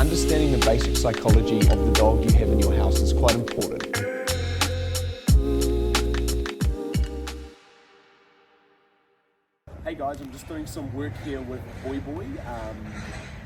understanding the basic psychology of the dog you have in your house is quite important. Hey guys, I'm just doing some work here with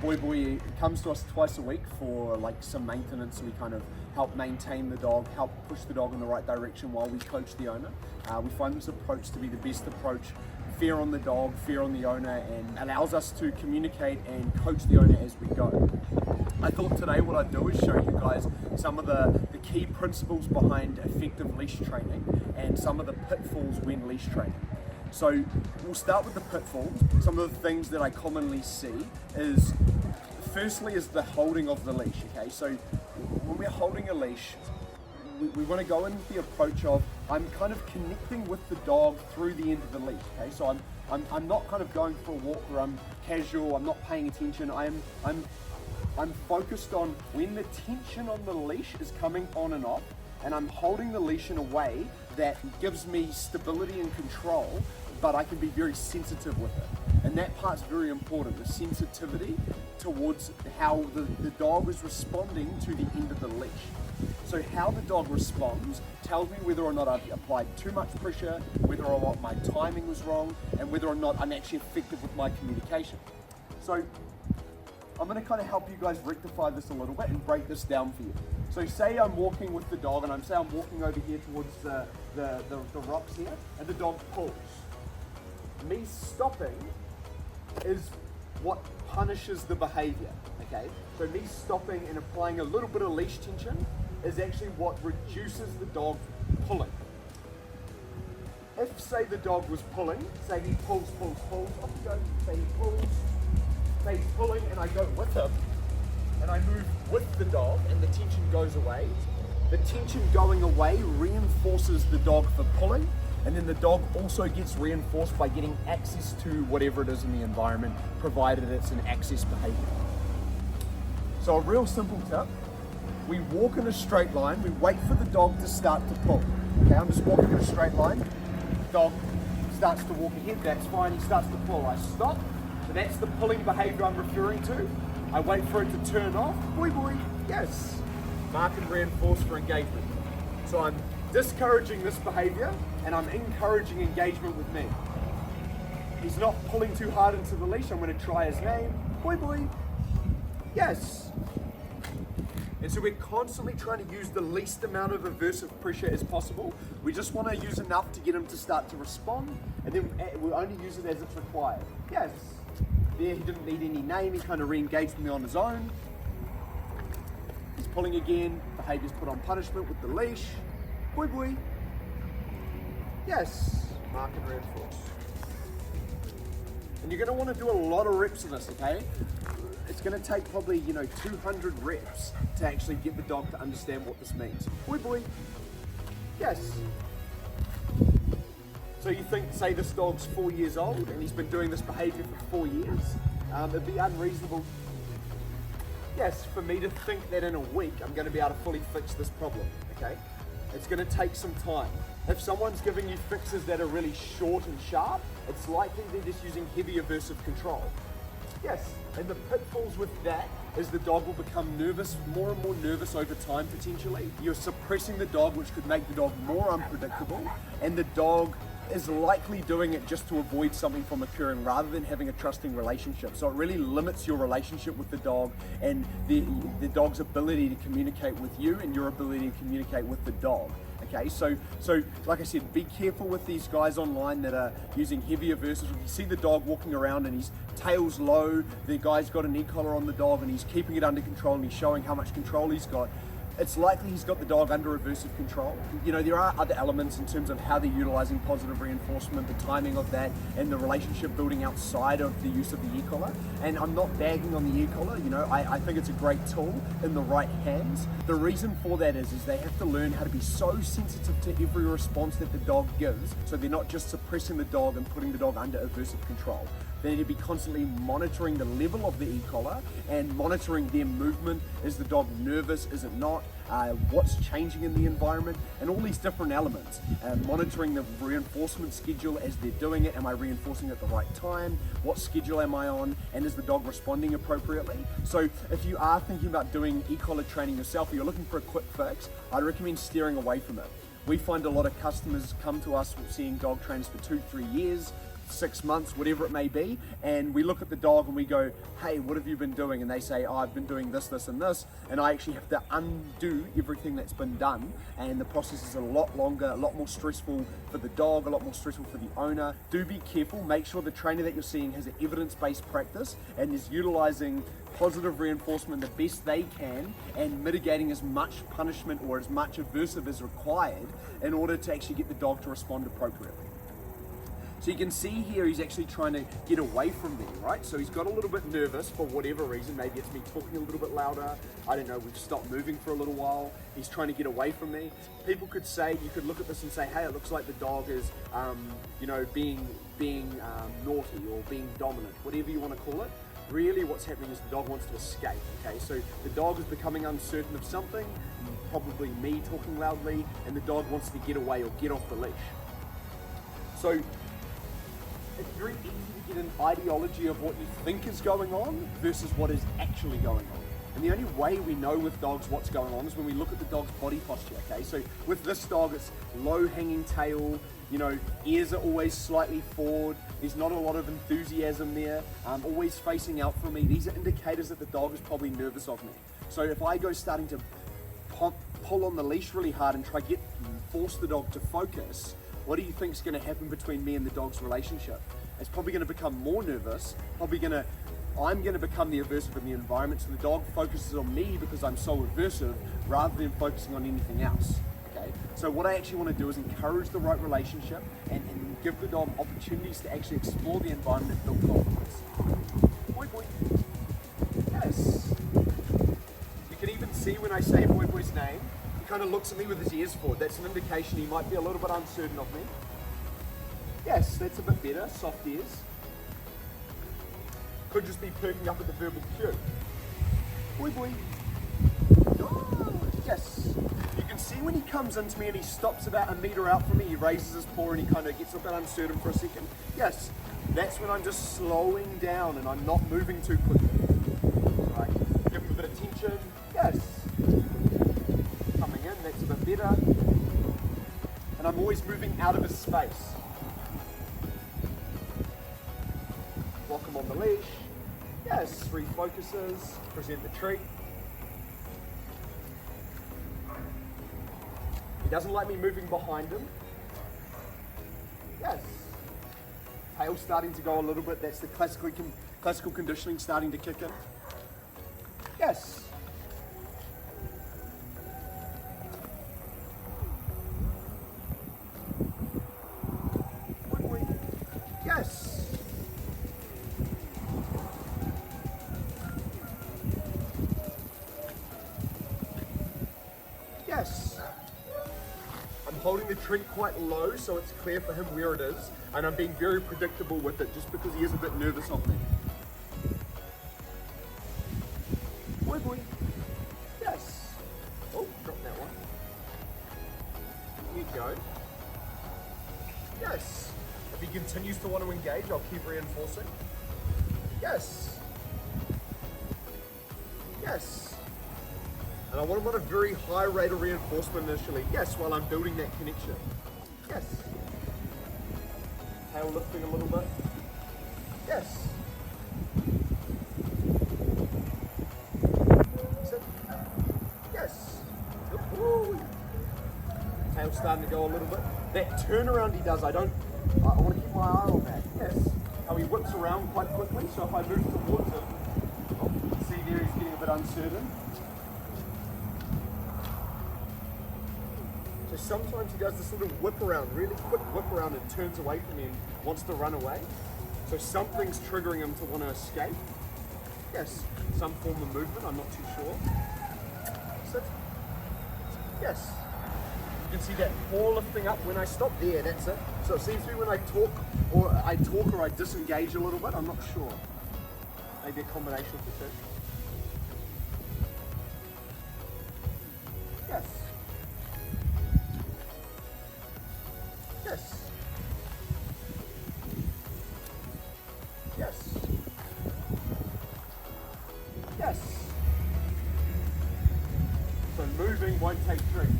Boy. Boy comes to us twice a week for like some maintenance. We kind of help maintain the dog, help push the dog in the right direction while we coach the owner. We find this approach to be the best approach, fair on the dog, fair on the owner, and allows us to communicate and coach the owner as we go. I thought today what I'd do is show you guys some of the key principles behind effective leash training and some of the pitfalls when leash training. So we'll start with the pitfalls. Some of the things that I commonly see is, firstly, is the holding of the leash, okay? So when we're holding a leash, we want to go in with the approach of, I'm kind of connecting with the dog through the end of the leash, okay? So I'm not kind of going for a walk where I'm casual, I'm not paying attention. I'm focused on when the tension on the leash is coming on and off, and I'm holding the leash in a way that gives me stability and control, but I can be very sensitive with it. And that part's very important, the sensitivity towards how the dog is responding to the end of the leash. So how the dog responds tells me whether or not I've applied too much pressure, whether or not my timing was wrong, and whether or not I'm actually effective with my communication. So I'm going to kind of help you guys rectify this a little bit and break this down for you. So say I'm walking with the dog, and I'm walking over here towards the rocks here, and the dog pulls. Me stopping is what punishes the behavior, okay? So me stopping and applying a little bit of leash tension is actually what reduces the dog pulling. If, say, the dog was pulling, say he pulls, off he goes, say he pulls, say he's pulling, and I go with him, and I move with the dog, and the tension goes away. The tension going away reinforces the dog for pulling, and then the dog also gets reinforced by getting access to whatever it is in the environment, provided it's an access behavior. So a real simple tip, we walk in a straight line, we wait for the dog to start to pull. Okay, I'm just walking in a straight line, dog starts to walk ahead, that's fine, he starts to pull, I stop, so that's the pulling behavior I'm referring to. I wait for it to turn off, boy, yes, mark and reinforce for engagement. So I'm discouraging this behavior and I'm encouraging engagement with me. He's not pulling too hard into the leash, I'm going to try his name, boy, yes. And so we're constantly trying to use the least amount of aversive pressure as possible. We just want to use enough to get him to start to respond, and then we'll only use it as it's required. Yes. There, he didn't need any name, he kind of re-engaged with me on his own. He's pulling again, behavior's put on punishment with the leash. Boy. Yes. Mark and reinforce. And you're going to want to do a lot of reps of this, okay? It's going to take probably, 200 reps to actually get the dog to understand what this means. Boy. Yes. So you think, say this dog's 4 years old and he's been doing this behavior for 4 years, it'd be unreasonable, yes, for me to think that in a week I'm going to be able to fully fix this problem, okay? It's going to take some time. If someone's giving you fixes that are really short and sharp, it's likely they're just using heavy aversive control. Yes, and the pitfalls with that is the dog will become nervous, more and more nervous over time potentially. You're suppressing the dog, which could make the dog more unpredictable, and the dog is likely doing it just to avoid something from occurring rather than having a trusting relationship. So it really limits your relationship with the dog and the dog's ability to communicate with you and your ability to communicate with the dog. Okay, so like I said, be careful with these guys online that are using heavy aversives. If you see the dog walking around and his tail's low, the guy's got an e-collar on the dog and he's keeping it under control and he's showing how much control he's got, it's likely he's got the dog under aversive control. There are other elements in terms of how they're utilizing positive reinforcement, the timing of that, and the relationship building outside of the use of the e-collar. And I'm not bagging on the e-collar, I think it's a great tool in the right hands. The reason for that is they have to learn how to be so sensitive to every response that the dog gives, so they're not just suppressing the dog and putting the dog under aversive control. They need to be constantly monitoring the level of the e-collar and monitoring their movement. Is the dog nervous? Is it not? What's changing in the environment, and all these different elements. Monitoring the reinforcement schedule as they're doing it. Am I reinforcing at the right time? What schedule am I on? And is the dog responding appropriately? So if you are thinking about doing e-collar training yourself, or you're looking for a quick fix, I'd recommend steering away from it. We find a lot of customers come to us seeing dog trainers for 2-3 years, 6 months, whatever it may be, and we look at the dog and we go, hey, what have you been doing? And they say, oh, I've been doing this, this, and this, and I actually have to undo everything that's been done, and the process is a lot longer, a lot more stressful for the dog, a lot more stressful for the owner. Do be careful, make sure the trainer that you're seeing has an evidence-based practice and is utilizing positive reinforcement the best they can and mitigating as much punishment or as much aversive as required in order to actually get the dog to respond appropriately. So you can see here he's actually trying to get away from me, right? So he's got a little bit nervous for whatever reason. Maybe it's me talking a little bit louder. I don't know, we've stopped moving for a little while. He's trying to get away from me. People could say, you could look at this and say, hey, it looks like the dog is, being naughty or being dominant, whatever you want to call it. Really what's happening is the dog wants to escape, okay? So the dog is becoming uncertain of something, probably me talking loudly, and the dog wants to get away or get off the leash. So it's very easy to get an ideology of what you think is going on versus what is actually going on. And the only way we know with dogs what's going on is when we look at the dog's body posture, okay? So with this dog, it's low hanging tail, ears are always slightly forward, there's not a lot of enthusiasm there, always facing out for me. These are indicators that the dog is probably nervous of me. So if I go starting to pull on the leash really hard and force the dog to focus, what do you think is going to happen between me and the dog's relationship? It's probably going to become more nervous, I'm going to become the aversive in the environment, so the dog focuses on me because I'm so aversive rather than focusing on anything else. Okay? So what I actually want to do is encourage the right relationship and give the dog opportunities to actually explore the environment and build confidence. Boy, boy. Yes. You can even see when I say Boy Boy's name, he kind of looks at me with his ears forward. That's an indication he might be a little bit uncertain of me. Yes, that's a bit better, soft ears. Could just be perking up at the verbal cue. Boy, boy. Oh, yes. You can see when he comes into me and he stops about a meter out from me, he raises his paw and he kind of gets a bit uncertain for a second. Yes, that's when I'm just slowing down and I'm not moving too quickly. Right, give him a bit of tension. Yes. Coming in, that's a bit better. And I'm always moving out of his space. Lock him on the leash. Yes, refocuses, present the treat. He doesn't like me moving behind him. Yes. Tail starting to go a little bit, that's the classical conditioning starting to kick in. Yes. Yes. Yes. I'm holding the treat quite low so it's clear for him where it is, and I'm being very predictable with it just because he is a bit nervous of me. Boy, boy. Yes. Oh, drop that one. There you go. Yes. If he continues to want to engage, I'll keep reinforcing. Yes. Yes. And I want him on a very high rate of reinforcement initially. Yes, while I'm building that connection. Yes. Tail lifting a little bit. Yes. Sit. Yes. Ooh. Tail starting to go a little bit. That turnaround he does, I want to keep my eye on that. Yes. How he whips around quite quickly, so if I move towards him, you can see there he's getting a bit uncertain. So sometimes he does this little whip around, really quick whip around and turns away from me and wants to run away. So something's triggering him to want to escape. Yes, some form of movement, I'm not too sure. Sit. Yes. You can see that paw lifting up when I stop there, that's it. So it seems to be when I talk or I disengage a little bit, I'm not sure. Maybe a combination of the two. Yes. Yes. Yes. Yes. So moving won't take treats.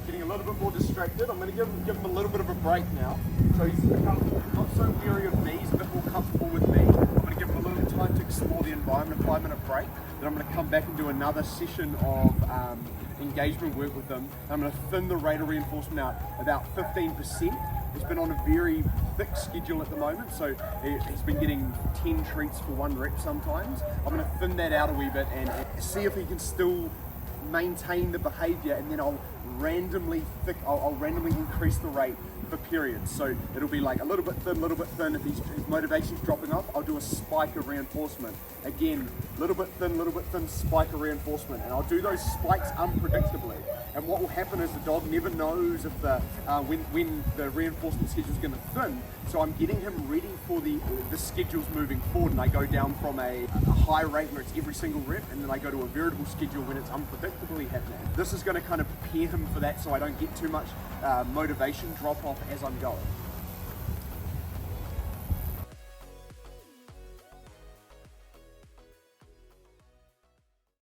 Getting a little bit more distracted. I'm going to give him a little bit of a break now. So he's become not so weary of me, he's a bit more comfortable with me. I'm going to give him a little time to explore the environment, a 5-minute break. Then I'm going to come back and do another session of engagement work with him. I'm going to thin the rate of reinforcement out about 15%. He's been on a very thick schedule at the moment, so he's been getting 10 treats for 1 rep sometimes. I'm going to thin that out a wee bit and see if he can still maintain the behavior, and then I'll randomly increase the rate for periods. So it'll be like a little bit thin. If his motivation's dropping off, I'll do a spike of reinforcement. Again, little bit thin, spike of reinforcement, and I'll do those spikes unpredictably. And what will happen is the dog never knows if when the reinforcement schedule is going to thin. So I'm getting him ready for the schedules moving forward, and I go down from a high rate where it's every single rep, and then I go to a variable schedule when it's unpredictably happening. This is going to kind of prepare him for that, so I don't get too much motivation drop off as I'm going.